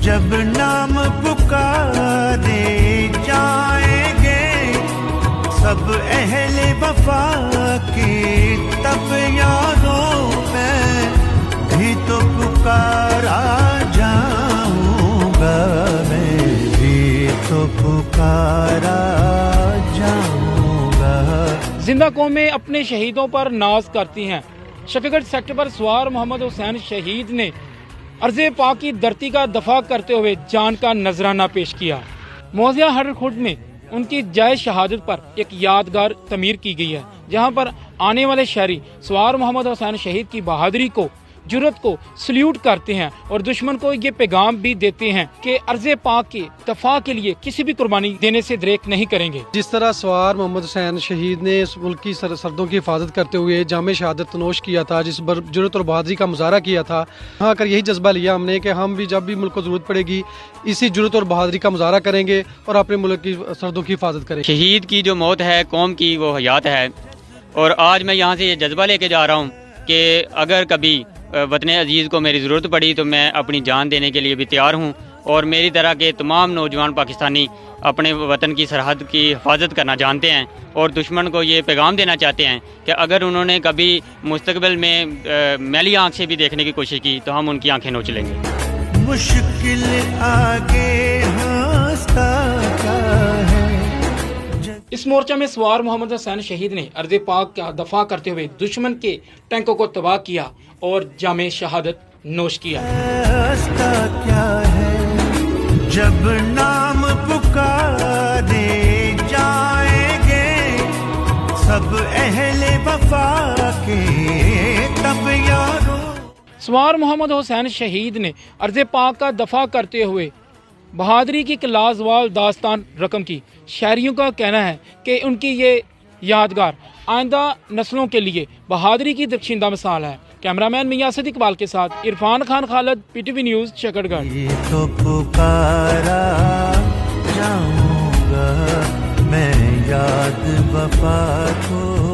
جب نام پکارے جائیں گے سب اہل وفا کے، تب یاروں میں بھی تو پکارا جاؤں گا، میں بھی تو پکارا جاؤں گا۔ زندہ قومیں اپنے شہیدوں پر ناز کرتی ہیں۔ شفیع گڑھ سیکٹر پر سوار محمد حسین شہید نے ارض پاک کی دھرتی کا دفاع کرتے ہوئے جان کا نذرانہ پیش کیا۔ موضع ہر خرد میں ان کی جائے شہادت پر ایک یادگار تعمیر کی گئی ہے، جہاں پر آنے والے شہری سوار محمد حسین شہید کی بہادری کو، جرأت کو سلیوٹ کرتے ہیں اور دشمن کو یہ پیغام بھی دیتے ہیں کہ ارض پاک کے دفاع کے لیے کسی بھی قربانی دینے سے دریغ نہیں کریں گے۔ جس طرح سوار محمد حسین شہید نے اس ملک کی سرحدوں کی حفاظت کرتے ہوئے جام شہادت نوش کیا تھا، جس پر جرأت اور بہادری کا مظاہرہ کیا تھا، یہاں کر یہی جذبہ لیا ہم نے کہ ہم بھی جب بھی ملک کو ضرورت پڑے گی اسی جرأت اور بہادری کا مظاہرہ کریں گے اور اپنے ملک کی سرحدوں کی حفاظت کریں گے۔ شہید کی جو موت ہے قوم کی وہ حیات ہے، اور آج میں یہاں سے یہ جذبہ لے کے جا رہا ہوں کہ اگر کبھی وطن عزیز کو میری ضرورت پڑی تو میں اپنی جان دینے کے لیے بھی تیار ہوں، اور میری طرح کے تمام نوجوان پاکستانی اپنے وطن کی سرحد کی حفاظت کرنا جانتے ہیں اور دشمن کو یہ پیغام دینا چاہتے ہیں کہ اگر انہوں نے کبھی مستقبل میں میلی آنکھ سے بھی دیکھنے کی کوشش کی تو ہم ان کی آنکھیں نوچ لیں گے۔ مشکل آگے ہنستا کیا ہے۔ اس مورچہ میں سوار محمد حسین شہید نے ارض پاک کا دفاع کرتے ہوئے دشمن کے ٹینکوں کو تباہ کیا اور جام شہادت نوش کیا۔ راستہ کیا ہے جب نام پکارے جائیں گے سب اہل وفا کے، تب یاروں۔ سوار محمد حسین شہید نے ارض پاک کا دفاع کرتے ہوئے بہادری کی ایک لازوال داستان رقم کی۔ شہریوں کا کہنا ہے کہ ان کی یہ یادگار آئندہ نسلوں کے لیے بہادری کی درخشندہ مثال ہے۔ کیمرامین میاسد اقبال کے ساتھ عرفان خان خالد، پی ٹی وی نیوز، شکر گڑھ۔ یہ تو پکارا جاؤں گا میں یاد وفا کو۔